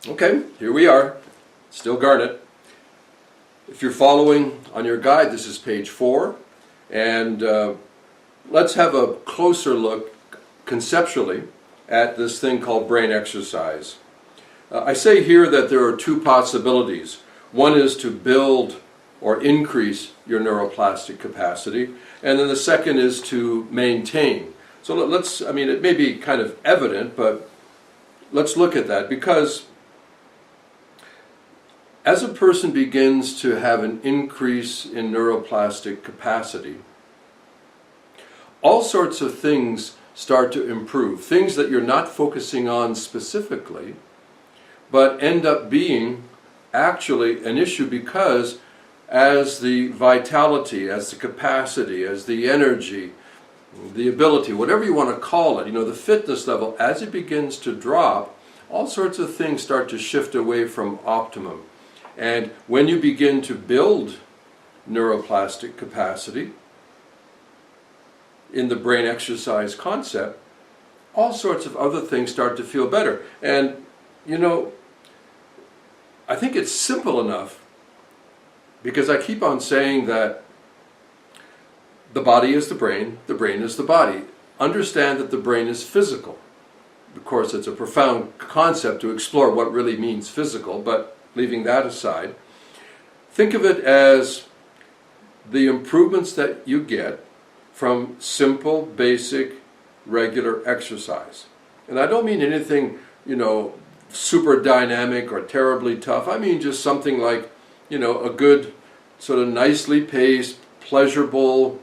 Okay, here we are, still Garnet. If you're following on your guide, this is page 4, and let's have a closer look conceptually at this thing called brain exercise. I say here that there are two possibilities. One is to build or increase your neuroplastic capacity, and then the second is to maintain. So let's, it may be kind of evident, but let's look at that, because as a person begins to have an increase in neuroplastic capacity, all sorts of things start to improve. Things that you're not focusing on specifically, but end up being actually an issue, because as the vitality, as the capacity, as the energy, the ability, whatever you want to call it, the fitness level, as it begins to drop, all sorts of things start to shift away from optimum. And when you begin to build neuroplastic capacity in the brain exercise concept, all sorts of other things start to feel better. And, I think it's simple enough, because I keep on saying that the body is the brain is the body. Understand that the brain is physical. Of course, it's a profound concept to explore what really means physical, but leaving that aside, think of it as the improvements that you get from simple, basic, regular exercise. And I don't mean anything, super dynamic or terribly tough. I mean just something like, a good, sort of nicely paced, pleasurable,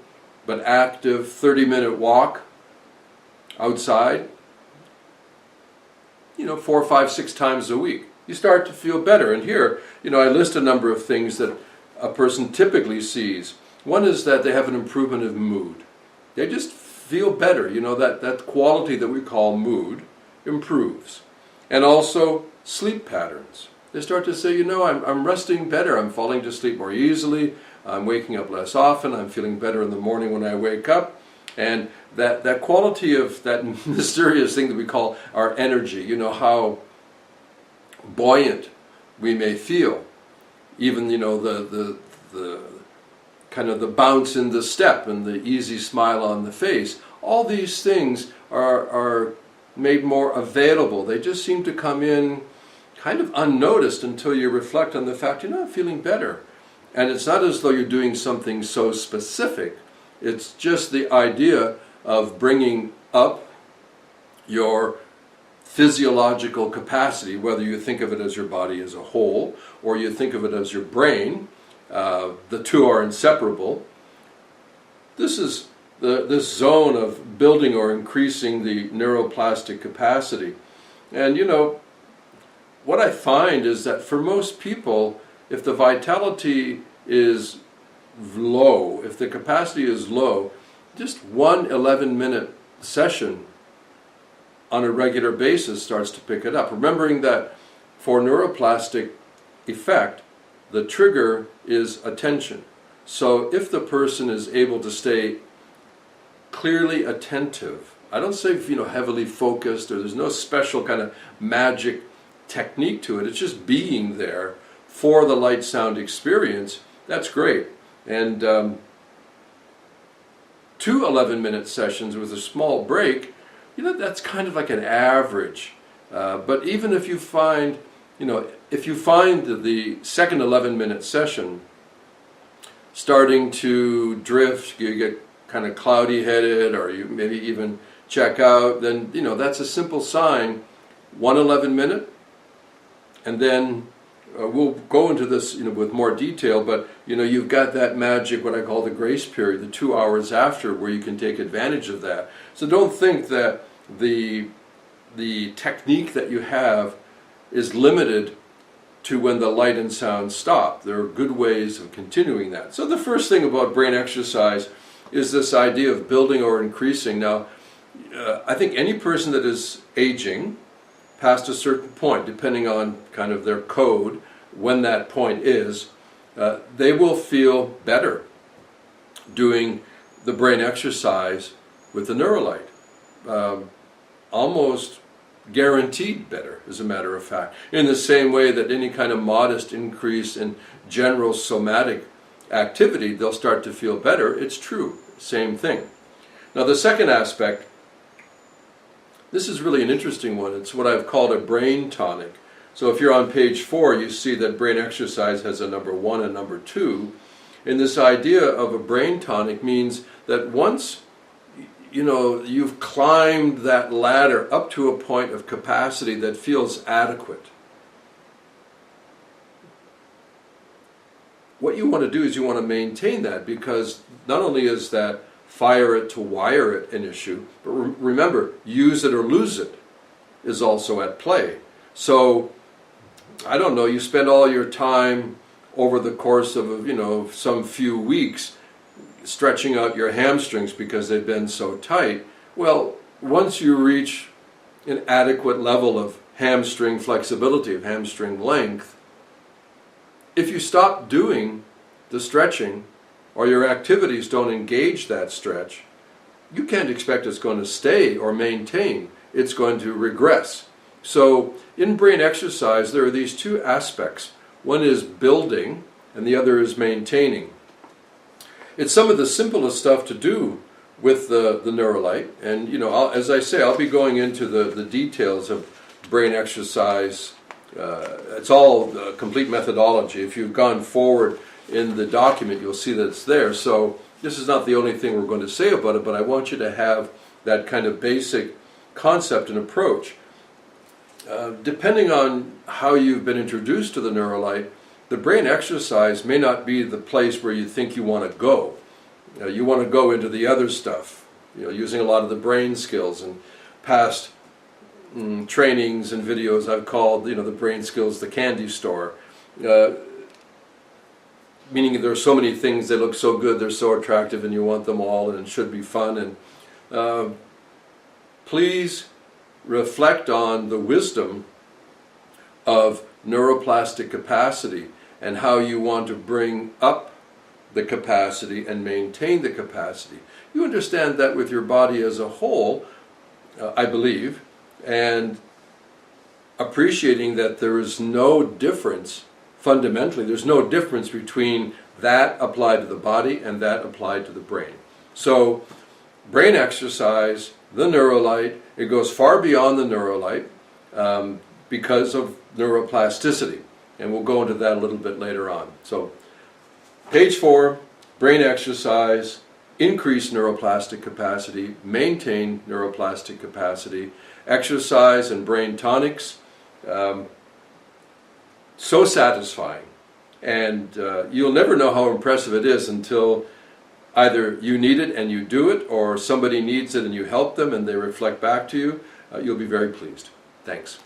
but active 30-minute walk outside, 4, 5, 6 times a week. You start to feel better. And here, I list a number of things that a person typically sees. One is that they have an improvement of mood. They just feel better. That quality that we call mood improves. And also sleep patterns. They start to say, I'm resting better. I'm falling to sleep more easily. I'm waking up less often. I'm feeling better in the morning when I wake up. And that quality of that mysterious thing that we call our energy, how buoyant we may feel, even the kind of the bounce in the step and the easy smile on the face, all these things are made more available. They just seem to come in kind of unnoticed until you reflect on the fact, I'm feeling better. And it's not as though you're doing something so specific. It's just the idea of bringing up your physiological capacity, whether you think of it as your body as a whole or you think of it as your brain. The two are inseparable. This is this zone of building or increasing the neuroplastic capacity. And what I find is that for most people, if the vitality is low, if the capacity is low, just one 11-minute session on a regular basis starts to pick it up. Remembering that for neuroplastic effect, the trigger is attention. So if the person is able to stay clearly attentive, I don't say heavily focused, or there's no special kind of magic technique to it, it's just being there for the light sound experience, that's great. And 2 11-minute sessions with a small break, that's kind of like an average. But even if you find, if you find the second 11-minute session starting to drift, you get kind of cloudy-headed, or you maybe even check out, then, that's a simple sign. 1 11-minute, and then we'll go into this with more detail, but you've got that magic, what I call the grace period, the 2 hours after, where you can take advantage of that. So don't think that the technique that you have is limited to when the light and sound stop. There are good ways of continuing that. So the first thing about brain exercise is this idea of building or increasing. Now, I think any person that is aging past a certain point, depending on kind of their code, when that point is, they will feel better doing the brain exercise with the Neurolite. Almost guaranteed better, as a matter of fact. In the same way that any kind of modest increase in general somatic activity, they'll start to feel better. It's true. Same thing. Now the second aspect, this is really an interesting one. It's what I've called a brain tonic. So if you're on page 4, you see that brain exercise has a number 1 and number 2. And this idea of a brain tonic means that once you've climbed that ladder up to a point of capacity that feels adequate, what you want to do is you want to maintain that, because not only is that fire it to wire it an issue, but remember, use it or lose it is also at play. So, I don't know, you spend all your time over the course of some few weeks stretching out your hamstrings because they've been so tight. Well, once you reach an adequate level of hamstring flexibility, of hamstring length, if you stop doing the stretching or your activities don't engage that stretch, you can't expect it's going to stay or maintain. It's going to regress. So in brain exercise, there are these two aspects. One is building and the other is maintaining. It's some of the simplest stuff to do with the Neurolite. And as I say, I'll be going into the details of brain exercise. It's all complete methodology. If you've gone forward in the document, you'll see that it's there. So this is not the only thing we're going to say about it, but I want you to have that kind of basic concept and approach. Depending on how you've been introduced to the Neurolite, the brain exercise may not be the place where you think you want to go. You want to go into the other stuff, using a lot of the brain skills and past trainings and videos I've called, the brain skills, the candy store. Meaning there are so many things that look so good, they're so attractive, and you want them all, and it should be fun. And please reflect on the wisdom of neuroplastic capacity and how you want to bring up the capacity and maintain the capacity. You understand that with your body as a whole, I believe, and appreciating that there is no difference, fundamentally, there's no difference between that applied to the body and that applied to the brain. So, brain exercise, the Neurolite, it goes far beyond the Neurolite because of neuroplasticity. And we'll go into that a little bit later on. So, page 4, brain exercise, increase neuroplastic capacity, maintain neuroplastic capacity, exercise and brain tonics, so satisfying. And you'll never know how impressive it is until either you need it and you do it, or somebody needs it and you help them and they reflect back to you. You'll be very pleased. Thanks.